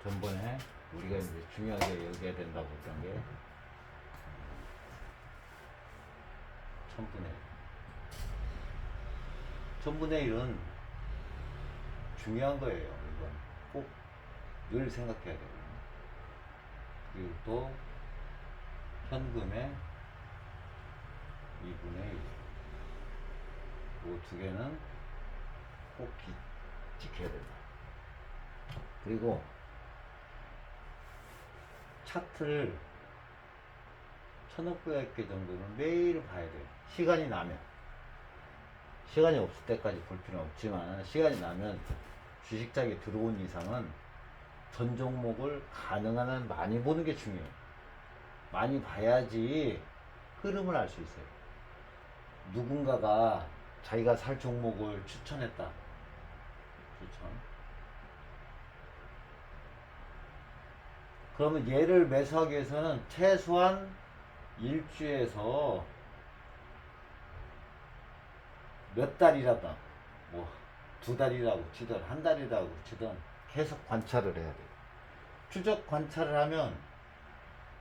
전번에 우리가 이제 중요하게 여겨야 된다고 했던 게 1000분의 1. 1000분의 1은 중요한 거예요. 이건 꼭 늘 생각해야 되거든요. 그리고 또 현금의 2분의 1. 이 두 개는 꼭 지켜야 된다. 그리고 차트를 1500개 정도는 매일 봐야 돼요. 시간이 나면. 시간이 없을 때까지 볼 필요는 없지만 시간이 나면 주식장에 들어온 이상은 전 종목을 가능한 한 많이 보는 게 중요해요. 많이 봐야지 흐름을 알 수 있어요. 누군가가 자기가 살 종목을 추천했다. 추천. 그러면 얘를 매수하기 위해서는 최소한 일주에서 몇 달이라도, 뭐, 2달이라고 치든, 1달이라고 치든, 계속 관찰을 해야 돼요. 추적 관찰을 하면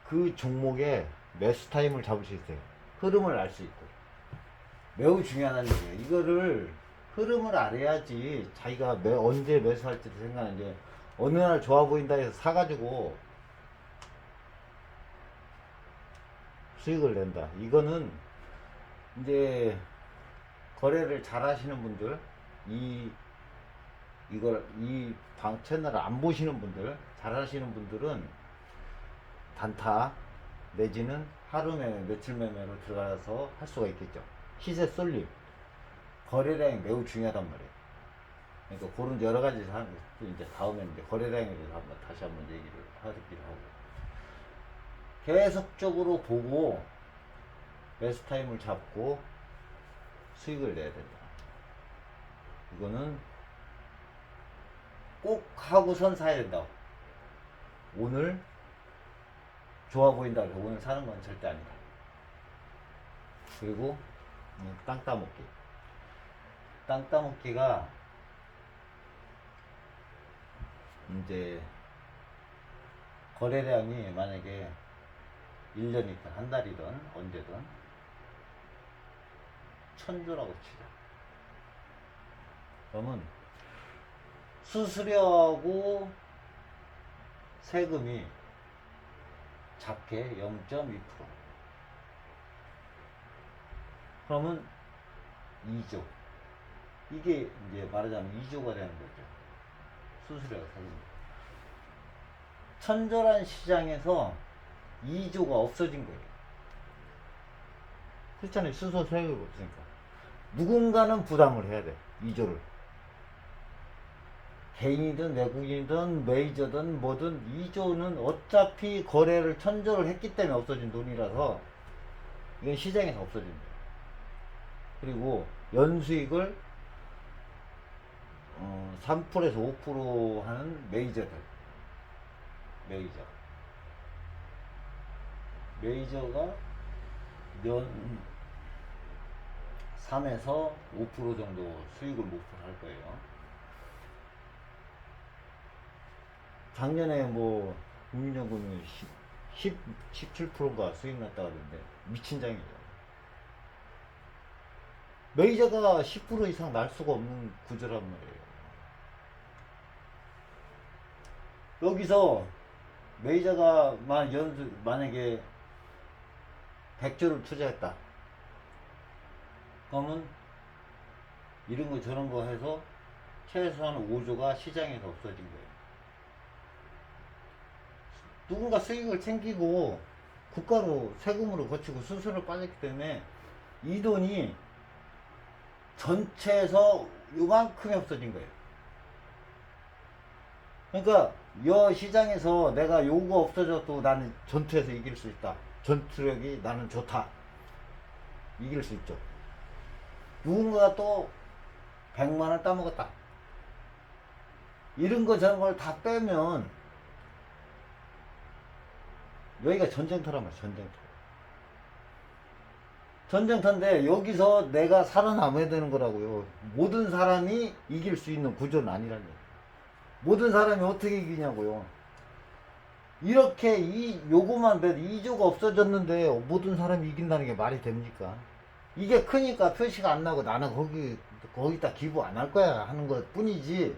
그 종목의 매수 타임을 잡을 수 있어요. 흐름을 알 수 있고. 매우 중요한 일이에요. 이거를 흐름을 알아야지 자기가 언제 매수할지도 생각하는데, 어느 날 좋아 보인다 해서 사가지고 수익을 낸다. 이거는 이제 거래를 잘 하시는 분들, 이 방 채널을 안 보시는 분들, 잘 하시는 분들은 단타 내지는 하루 매매, 며칠 매매로 들어가서 할 수가 있겠죠. 시세 쏠림, 거래량이 매우 중요하단 말이에요. 그러니까 그런 여러 가지 사항, 이제 다음에 이제 거래량에 대해서 다시 한번 얘기를 하기로 하고, 계속적으로 보고 매수 타임을 잡고 수익을 내야 된다. 이거는 꼭 하고선 사야 된다. 오늘 좋아 보인다 해서 오늘 사는 건 절대 아니다. 그리고 땅 따먹기. 땅 따먹기가 이제 거래량이 만약에 1년이든 한 달이든 언제든 1000조라고 치자. 그러면 수수료하고 세금이 작게 0.2%. 그러면 2조. 이게 이제 말하자면 2조가 되는 거죠. 수수료가 세금. 1000조란 시장에서 2조가 없어진 거예요. 그렇잖아요. 수수료 세금이 없으니까. 누군가는 부담을 해야 돼. 2조를. 개인이든 외국인이든 메이저든 뭐든 2조는 어차피 거래를 1000조를 했기 때문에 없어진 돈이라서 이건 시장에서 없어진 거예요. 그리고 연수익을 3%에서 5% 하는 메이저들. 메이저가 연 3에서 5% 정도 수익을 목표로 할 거예요. 작년에 뭐 국민연금이 17%인가 수익 났다 그러는데 미친 장이죠. 메이저가 10% 이상 날 수가 없는 구조란 말이에요. 여기서 메이저가 만약에 100조를 투자했다. 그러면 이런 거 저런 거 해서 최소한 5조가 시장에서 없어진 거예요. 누군가 수익을 챙기고 국가로 세금으로 거치고 수수료를 빠졌기 때문에 이 돈이 전체에서 요만큼이 없어진 거예요. 그러니까 이 시장에서 내가 요거 없어져도 나는 전투에서 이길 수 있다. 전투력이 나는 좋다. 이길 수 있죠. 누군가가 또 100만원 따먹었다. 이런 거 저런 걸 다 빼면 여기가 전쟁터란 말이야. 전쟁터인데 여기서 내가 살아남아야 되는 거라고요. 모든 사람이 이길 수 있는 구조는 아니라는 거예요. 모든 사람이 어떻게 이기냐고요. 이렇게 요거만 돼도 2조가 없어졌는데 모든 사람이 이긴다는 게 말이 됩니까? 이게 크니까 표시가 안 나고 나는 거기다 기부 안 할 거야 하는 것 뿐이지,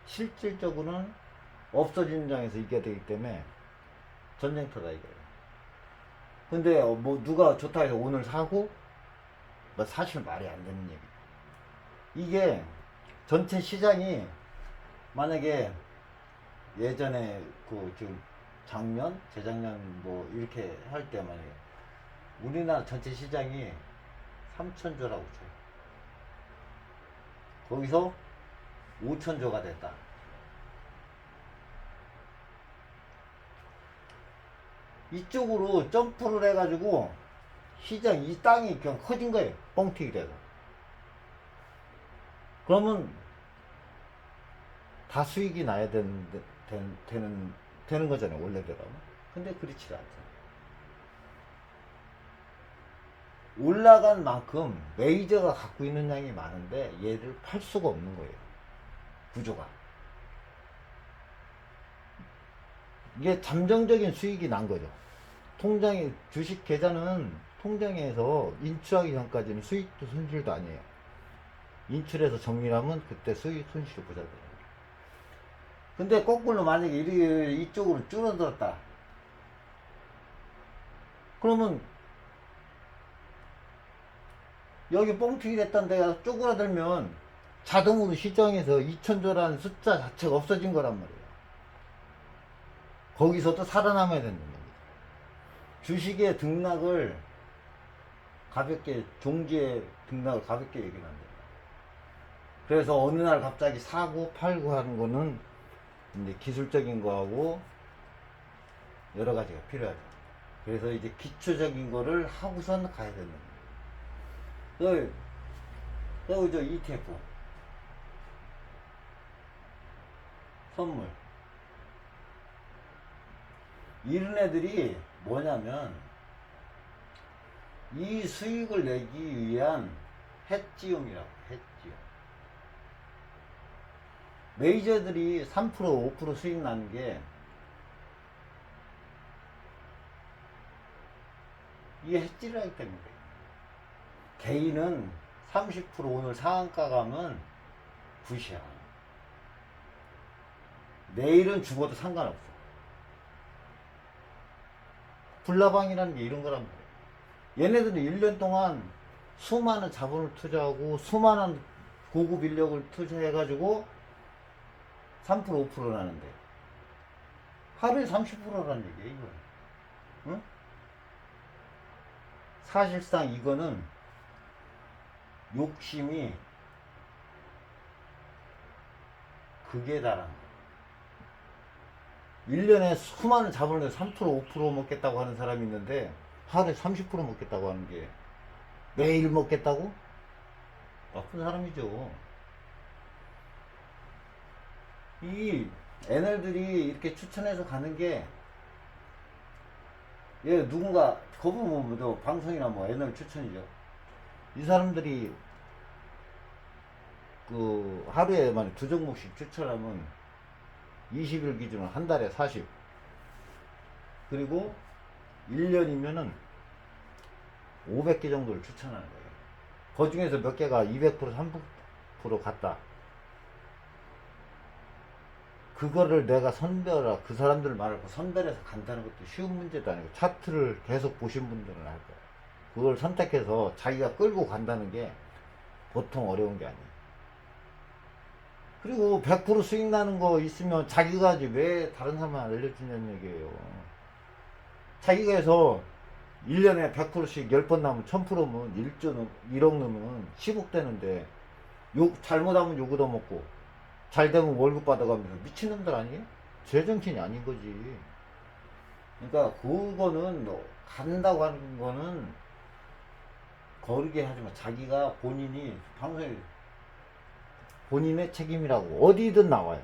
실질적으로는 없어지는 장에서 이겨야 되기 때문에 전쟁터다 이거예요. 근데 뭐 누가 좋다 해서 오늘 사고, 뭐 사실 말이 안 되는 얘기. 이게 전체 시장이 만약에 예전에 지금 작년, 재작년 뭐 이렇게 할 때 만약에 우리나라 전체 시장이 3천조라고 쳐요. 거기서 5천조가 됐다. 이쪽으로 점프를 해가지고 시장 이 땅이 그냥 커진 거예요. 뻥튀기 돼서. 그러면 다 수익이 나야 되는 거잖아요, 원래대로. 근데 그렇지 않잖아요. 올라간 만큼 메이저가 갖고 있는 양이 많은데 얘를 팔 수가 없는 거예요, 구조가. 이게 잠정적인 수익이 난 거죠. 통장에, 주식 계좌는 통장에서 인출하기 전까지는 수익도 손실도 아니에요. 인출해서 정리하면 그때 수익 손실을 보자. 근데 거꾸로 만약에 이쪽으로 줄어들었다. 그러면 여기 뻥튀기 됐던 데가 쪼그라들면 자동으로 시장에서 2천조라는 숫자 자체가 없어진 거란 말이에요. 거기서도 살아남아야 된다는 겁니다. 주식의 등락을 가볍게, 종지의 등락을 가볍게 얘기는 안 돼요. 그래서 어느 날 갑자기 사고 팔고 하는 거는 이제 기술적인 거하고 여러 가지가 필요하죠. 그래서 이제 기초적인 거를 하고선 가야 된다. 또 저 ETF 선물, 이런 애들이 뭐냐면 이 수익을 내기 위한 해지용이라고. 해지용. 메이저들이 3% 5% 수익 나는 게 이게 해지를 하기 때문에. 개인은 30% 오늘 상한가 가면 굿이야. 내일은 죽어도 상관없어. 불나방이라는 게 이런 거란 말이야. 얘네들은 1년 동안 수많은 자본을 투자하고 수많은 고급 인력을 투자해가지고 3% 5% 나는데 하루에 30%라는 얘기야 이거. 응? 사실상 이거는 욕심이 극에 달한 거야. 1년에 수많은 자본을 3% 5% 먹겠다고 하는 사람이 있는데 하루에 30% 먹겠다고 하는 게 매일 먹겠다고? 나쁜 사람이죠. 이 애널들이 이렇게 추천해서 가는 게, 얘 누군가 거부 뭐 방송이나 뭐 애널 추천이죠. 이 사람들이 하루에 만 2종목씩 추천하면 20일 기준으로 한 달에 40, 그리고 1년이면은 500개 정도를 추천하는 거예요. 그 중에서 몇 개가 200% 3% 갔다. 그거를 내가 그 사람들 말을 선별해서 간다는 것도 쉬운 문제도 아니고, 차트를 계속 보신 분들은 알 거예요. 그걸 선택해서 자기가 끌고 간다는 게 보통 어려운 게 아니에요. 그리고 100% 수익 나는 거 있으면 자기가 하지 왜 다른 사람한테 알려주냐는 얘기예요. 자기가 해서 1년에 100%씩 10번 나면 1000%면 1억 넣으면 10억 되는데, 잘못하면 욕 얻어먹고 잘 되면 월급 받아가면서 미친놈들 아니에요? 제정신이 아닌 거지. 그러니까 그거는 간다고 하는 거는 거르게 하지만 자기가 본인이 방송에 본인의 책임이라고 어디든 나와요.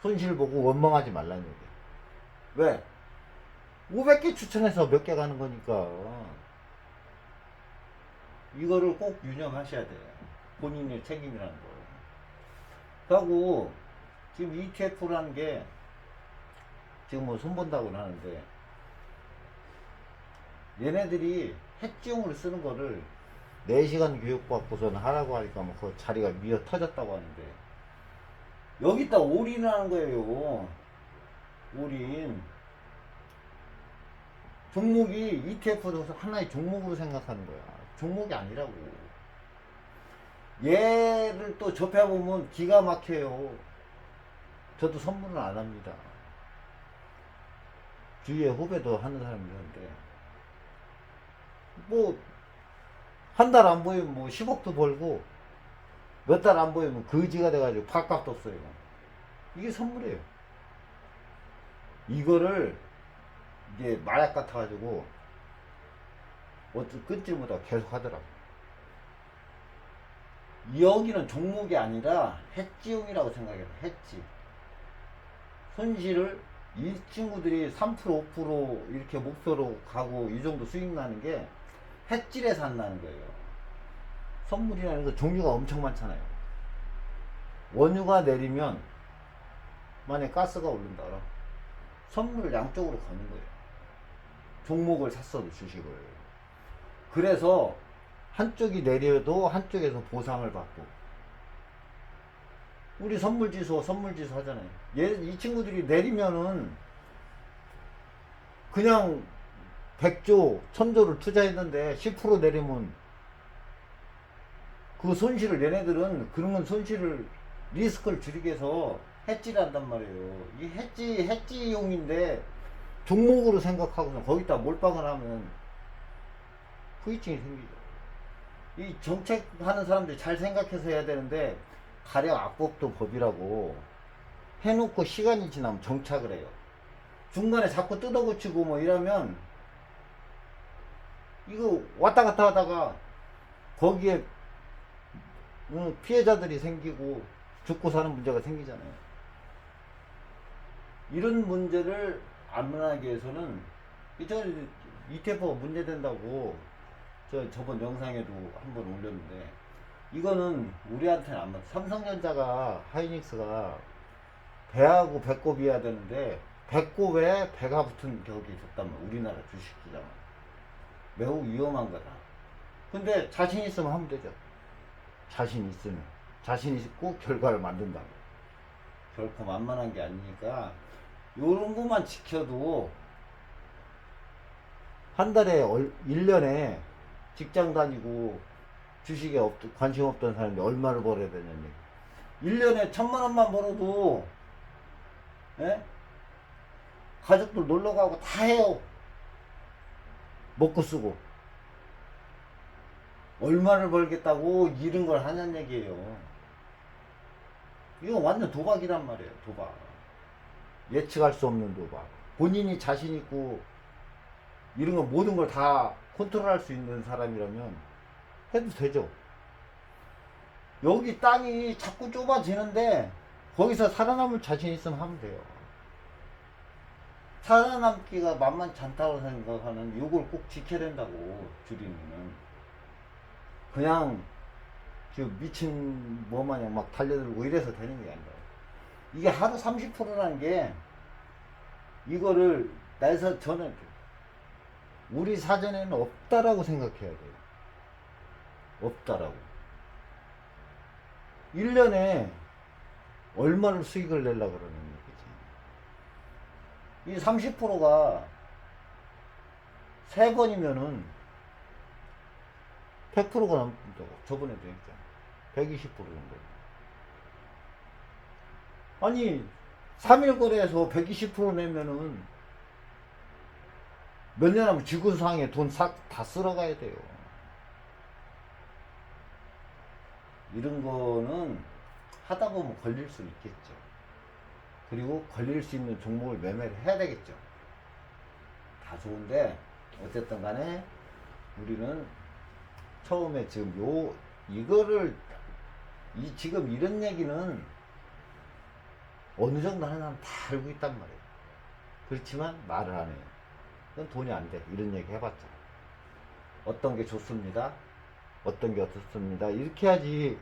손실 보고 원망하지 말라는 얘기. 왜? 500개 추천해서 몇 개 가는 거니까. 이거를 꼭 유념하셔야 돼요. 본인의 책임이라는 거. 하고 지금 ETF라는 게 지금 뭐 손본다고는 하는데, 얘네들이 해지용으로 쓰는 거를 4시간 교육받고서는 하라고 하니까 뭐 그 자리가 미어 터졌다고 하는데, 여기다 올인하는 거예요. 올인. 종목이 ETF도 하나의 종목으로 생각하는 거야. 종목이 아니라고. 얘를 또 접해보면 기가 막혀요. 저도 선물은 안 합니다. 주위에 후배도 하는 사람이 있는데, 뭐 한 달 안 보이면 뭐 10억도 벌고, 몇 달 안 보이면 거지가 돼가지고 밥값도 없어요. 이게 선물이에요. 이거를 이게 마약 같아가지고 어떤 끊지 못하고 계속 하더라고. 여기는 종목이 아니라 해지용이라고 생각해요. 해지. 손실을 이 친구들이 3% 5% 이렇게 목표로 가고 이 정도 수익 나는 게 해질에서 안 나는 거예요. 선물이라는 거 종류가 엄청 많잖아요. 원유가 내리면 만약에 가스가 오른다 그럼 선물을 양쪽으로 거는 거예요. 종목을 샀어도 주식을. 그래서 한쪽이 내려도 한쪽에서 보상을 받고. 우리 선물지수 하잖아요. 이 친구들이 내리면은 그냥 100조, 1000조를 투자했는데 10% 내리면 그 손실을, 얘네들은 그런 손실을, 리스크를 줄이기 위해서 해지를 한단 말이에요. 이 해지용인데 종목으로 생각하고서 거기다 몰빵을 하면 후유증이 생기죠. 이 정책하는 사람들이 잘 생각해서 해야 되는데, 가령 악법도 법이라고 해놓고 시간이 지나면 정착을 해요. 중간에 자꾸 뜯어고치고 뭐 이러면 이거 왔다 갔다 하다가 거기에 피해자들이 생기고 죽고 사는 문제가 생기잖아요. 이런 문제를 안 일어나기 위해서는, 저 ETF가 문제된다고 저번 영상에도 한번 올렸는데, 이거는 우리한테는 안 맞아. 삼성전자가, 하이닉스가 배하고 배꼽이어야 되는데 배꼽에 배가 붙은 격이 있었다면 우리나라 주식시장은 매우 위험한 거다. 근데 자신 있으면 하면 되죠. 자신 있으면. 자신 있고 결과를 만든다고. 결코 만만한 게 아니니까 요런 것만 지켜도 한 달에 1년에 직장 다니고 주식에 관심 없던 사람이 얼마를 벌어야 되냐니. 1년에 1000만 원만 벌어도, 예? 가족들 놀러 가고 다 해요. 먹고 쓰고. 얼마를 벌겠다고 이런 걸 하냐는 얘기예요. 이건 완전 도박이란 말이에요. 도박. 예측할 수 없는 도박. 본인이 자신 있고 이런 거 모든 걸 다 컨트롤할 수 있는 사람이라면 해도 되죠. 여기 땅이 자꾸 좁아지는데 거기서 살아남을 자신 있으면 하면 돼요. 살아남기가 만만치 않다고 생각하는 요걸 꼭 지켜야 된다고. 줄이는 그냥 미친 뭐 마냥 막 달려들고 이래서 되는 게 아니라, 이게 하루 30%라는 게, 이거를 나에서 저는 우리 사전에는 없다라고 생각해야 돼요. 없다라고. 1년에 얼마를 수익을 내려고 그러는 거지. 이 30%가 3번이면은 100%가 넘는다고. 저번에도 했잖아. 120% 정도. 아니 3일 거래에서 120% 내면은 몇 년 하면 지구상에 돈 다 쓸어가야 돼요. 이런 거는 하다 보면 걸릴 수 있겠죠. 그리고 걸릴 수 있는 종목을 매매를 해야 되겠죠. 다 좋은데 어쨌든 간에 우리는 처음에 지금 이거를 지금 이런 얘기는 어느 정도 하는 사람 다 알고 있단 말이에요. 그렇지만 말을 안 해요. 그건 돈이 안 돼. 이런 얘기 해봤자. 어떤 게 좋습니다. 어떤 게 어떻습니다. 이렇게 해야지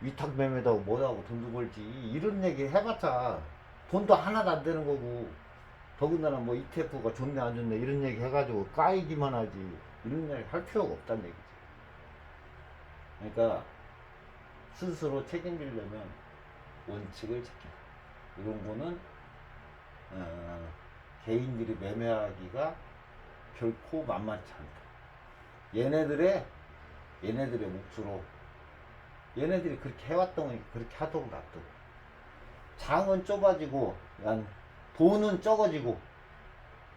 위탁 매매도 뭐하고 돈도 벌지. 이런 얘기 해봤자 돈도 하나도 안 되는 거고, 더군다나 뭐 ETF가 좋네 안 좋네 이런 얘기 해가지고 까이기만 하지 이런 얘기 할 필요가 없다는 얘기지. 그러니까 스스로 책임지려면 원칙을 지켜. 이런 거는 개인들이 매매하기가 결코 만만치 않다. 얘네들의 몫으로 얘네들이 그렇게 해왔던 거니까 그렇게 하도록 놔두고, 장은 좁아지고 돈은 적어지고,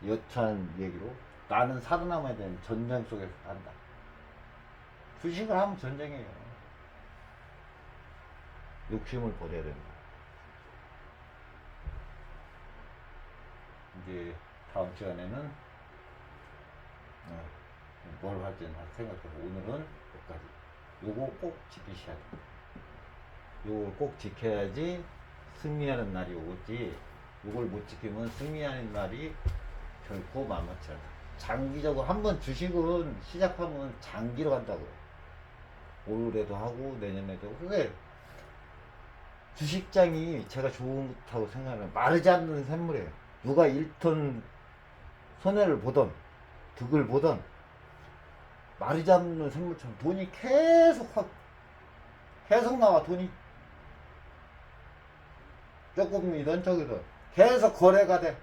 여차한 얘기로 나는 살아남아야 되는 전쟁 속에서 산다. 주식을 하면 전쟁이에요. 욕심을 버려야 된다. 이제 다음 시간에는 뭘 할지는 생각해서 오늘은 여기까지. 요거 꼭 지키셔야 돼. 요걸 꼭 지켜야지 승리하는 날이 오지. 요걸 못 지키면 승리하는 날이 결코 만만치 않다. 장기적으로 한번 주식은 시작하면 장기로 간다고. 올해도 하고 내년에도. 그게 주식장이 제가 좋다고 생각하는 마르지 않는 샘물이에요. 누가 1톤 손해를 보던 득을 보던 마르지 않는 샘물처럼 돈이 계속 나와. 돈이 조금이든 저기든 계속 거래가 돼.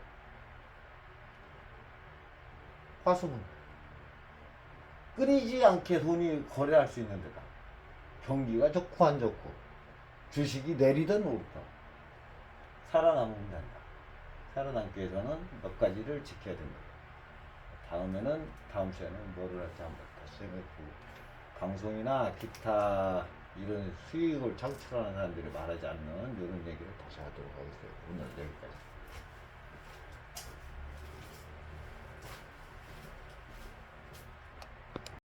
화수분 끊이지 않게 돈이 거래할 수 있는 데다. 경기가 좋고 안 좋고 주식이 내리든 오르든 살아남으면 된다. 살아남기 위해서는 몇 가지를 지켜야 된다. 다음 시간에는 뭐를 할지 한번 다시 생각해보고, 방송이나 기타 이런 수익을 창출하는 사람들이 말하지 않는 이런 얘기를 다시 하도록 하겠습니다. 오늘 여기까지.